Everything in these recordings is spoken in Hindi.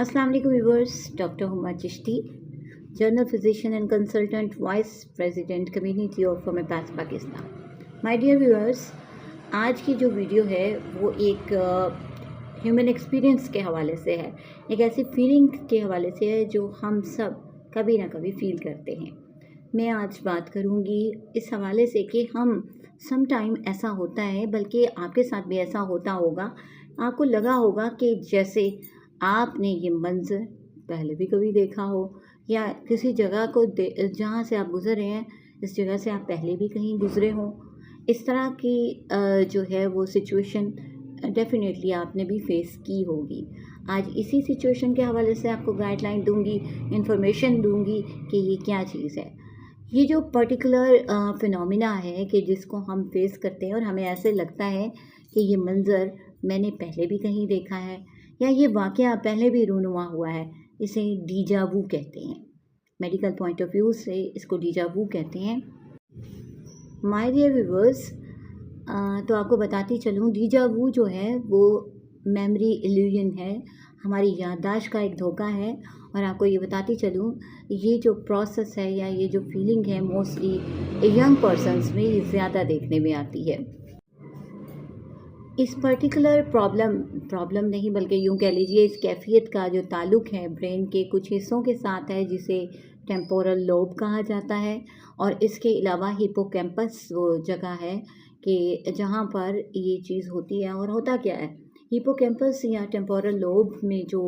अस्सलाम वालेकुम viewers. Doctor Huma Chishti, general physician and consultant, vice president community of homeopath Pakistan. My dear viewers, आज की जो वीडियो है वो एक ह्यूमन एक्सपीरियंस के हवाले से है, एक ऐसी फीलिंग के हवाले से है जो हम सब कभी ना कभी फील करते हैं। मैं आज बात करूंगी इस हवाले से कि हम सम टाइम ऐसा होता है, बल्कि आपके साथ भी ऐसा होता होगा, आपको लगा होगा कि जैसे आपने ये मंज़र पहले भी कभी देखा हो, या किसी जगह को जहाँ से आप गुज़र रहे हैं, इस जगह से आप पहले भी कहीं गुज़रे हों। इस तरह की जो है वो सिचुएशन डेफ़िनेटली आपने भी फ़ेस की होगी। आज इसी सिचुएशन के हवाले से आपको गाइडलाइन दूँगी, इन्फॉर्मेशन दूँगी कि ये क्या चीज़ है। ये जो पर्टिकुलर फिनोमिना है कि जिसको हम फ़ेस करते हैं और हमें ऐसे लगता है कि ये मंज़र मैंने पहले भी कहीं देखा है, या ये वाक़या पहले भी रूनुमा हुआ है, इसे डीजा वू कहते हैं। मेडिकल पॉइंट ऑफ व्यू से इसको डीजा वू कहते हैं। माय डियर व्यूअर्स, तो आपको बताती चलूँ, डीजा वू जो है वो मेमोरी इल्यूजन है, हमारी याददाश्त का एक धोखा है। और आपको ये बताती चलूँ, ये जो प्रोसेस है या ये जो फीलिंग है मोस्टली यंग पर्सन्स में ज़्यादा देखने में आती है। इस पर्टिकुलर प्रॉब्लम नहीं, बल्कि यूँ कह लीजिए इस कैफ़ियत का जो ताल्लुक़ है ब्रेन के कुछ हिस्सों के साथ है, जिसे टेम्पोरल लोब कहा जाता है। और इसके अलावा हिप्पोकैम्पस वो जगह है कि जहाँ पर ये चीज़ होती है। और होता क्या है, हिप्पोकैम्पस या टेम्पोरल लोब में जो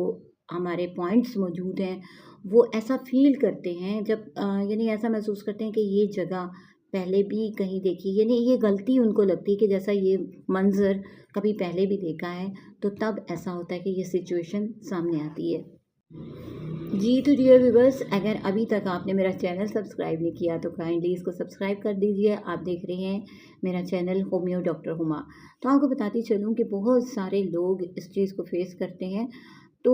हमारे पॉइंट्स मौजूद हैं, वो ऐसा फ़ील करते हैं जब यानी ऐसा महसूस करते हैं कि ये जगह पहले भी कहीं देखी, यानी ये गलती उनको लगती है कि जैसा ये मंज़र कभी पहले भी देखा है, तो तब ऐसा होता है कि ये सिचुएशन सामने आती है। जी तो डियर व्यूअर्स, अगर अभी तक आपने मेरा चैनल सब्सक्राइब नहीं किया तो काइंडली इसको सब्सक्राइब कर दीजिए। आप देख रहे हैं मेरा चैनल होम्यो डॉक्टर हुमा। तो आपको बताती चलूँ कि बहुत सारे लोग इस चीज़ को फेस करते हैं। तो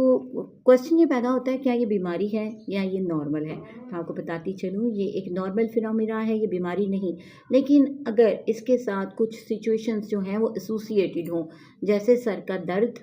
क्वेश्चन ये पैदा होता है, क्या ये बीमारी है या ये नॉर्मल है। तो आपको बताती चलूँ, ये एक नॉर्मल फिनोमिना है, ये बीमारी नहीं। लेकिन अगर इसके साथ कुछ सिचुएशंस जो हैं वो एसोसिएटेड हों, जैसे सर का दर्द,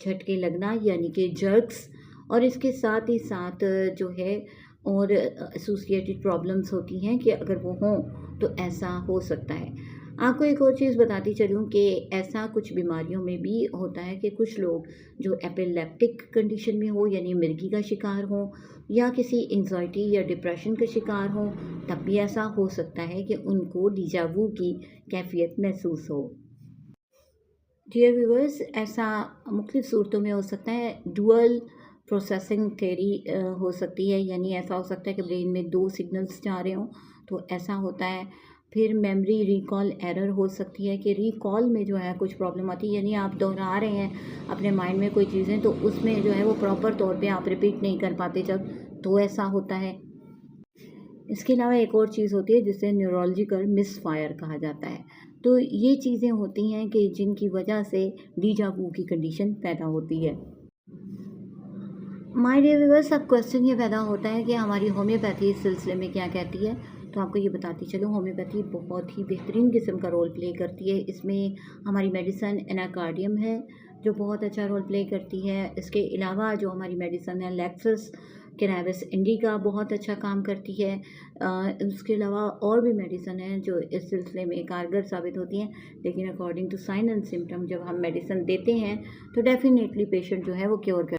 झटके लगना यानी कि जर्क्स, और इसके साथ ही साथ जो है और एसोसिएटेड प्रॉब्लम्स होती हैं कि अगर वो हों तो ऐसा हो सकता है। आपको एक और चीज़ बताती चलूँ कि ऐसा कुछ बीमारियों में भी होता है कि कुछ लोग जो एपिलेप्टिक कंडीशन में हो, यानी मिर्गी का शिकार हो, या किसी एंजाइटी या डिप्रेशन का शिकार हो, तब भी ऐसा हो सकता है कि उनको डीजा वू की कैफियत महसूस हो। डियर व्यूअर्स, ऐसा मुख्तलिफ़ सूरतों में हो सकता है। डुअल प्रोसेसिंग थ्योरी हो सकती है, यानी ऐसा हो सकता है कि ब्रेन में 2 सिग्नल्स जा रहे हों, तो ऐसा होता है। फिर मेमोरी रिकॉल एरर हो सकती है कि रिकॉल में जो है कुछ प्रॉब्लम आती है, यानी आप दोहरा रहे हैं अपने माइंड में कोई चीज़ें, तो उसमें जो है वो प्रॉपर तौर पे आप रिपीट नहीं कर पाते जब, तो ऐसा होता है। इसके अलावा एक और चीज़ होती है जिसे न्यूरोलॉजिकल मिसफायर कहा जाता है। तो ये चीज़ें होती हैं कि जिनकी वजह से डीजा वू की कंडीशन पैदा होती है। माय डियर व्यूअर्स, अब क्वेश्चन ये पैदा होता है कि हमारी होम्योपैथी इस सिलसिले में क्या कहती है। तो आपको ये बताती चलूँ, होम्योपैथी बहुत ही बेहतरीन किस्म का रोल प्ले करती है। इसमें हमारी मेडिसिन एनाकार्डियम है जो बहुत अच्छा रोल प्ले करती है। इसके अलावा जो हमारी मेडिसिन है लैक्सस कैनाबिस इंडिका बहुत अच्छा काम करती है। उसके अलावा और भी मेडिसिन हैं जो इस सिलसिले में कारगर साबित होती हैं, लेकिन according to sign and symptom जब हम मेडिसिन देते हैं तो डेफिनेटली पेशेंट जो है वो क्योर कर।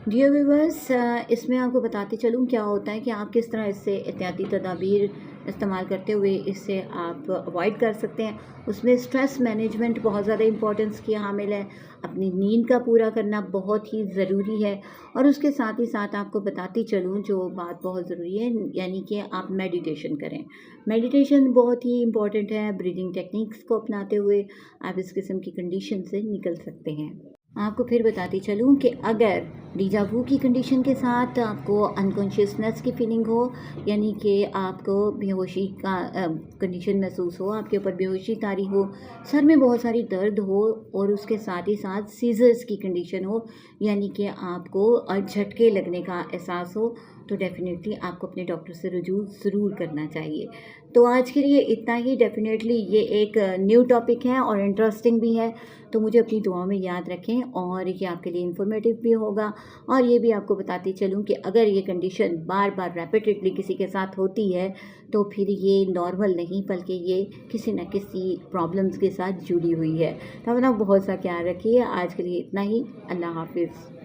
डियर व्यूअर्स, इसमें आपको बताते चलूँ क्या होता है कि आप किस तरह इससे एहतियाती तदाबीर इस्तेमाल करते हुए इससे आप अवॉइड कर सकते हैं। उसमें स्ट्रेस मैनेजमेंट बहुत ज़्यादा इम्पोर्टेंस की हामिल है। अपनी नींद का पूरा करना बहुत ही ज़रूरी है। और उसके साथ ही साथ आपको बताती चलूँ जो बात बहुत ज़रूरी है, यानी कि आप मेडिटेशन करें। मेडिटेशन बहुत ही इम्पॉर्टेंट है। ब्रीदिंग टेक्निक्स को अपनाते हुए आप इस किस्म की कंडीशन से निकल सकते हैं। आपको फिर बताती चलूँ कि अगर डीजा वू की कंडीशन के साथ आपको अनकॉन्शियसनेस की फीलिंग हो, यानी कि आपको बेहोशी का कंडीशन महसूस हो, आपके ऊपर बेहोशी तारी हो, सर में बहुत सारी दर्द हो, और उसके साथ ही साथ सीजर्स की कंडीशन हो, यानी कि आपको झटके लगने का एहसास हो, तो डेफ़िनेटली आपको अपने डॉक्टर से रुजू ज़रूर करना चाहिए। तो आज के लिए इतना ही। डेफ़िनेटली ये एक न्यू टॉपिक है और इंटरेस्टिंग भी है, तो मुझे अपनी दुआओं में याद रखें और ये आपके लिए इन्फॉर्मेटिव भी होगा। और ये भी आपको बताती चलूँ कि अगर ये कंडीशन बार-बार रेपिटेडली किसी के साथ होती है, तो फिर ये नॉर्मल नहीं बल्कि ये किसी न किसी प्रॉब्लम्स के साथ जुड़ी हुई है। तो अपना बहुत सा ख्याल रखिए। आज के लिए इतना ही। अल्लाह हाफ़िज़।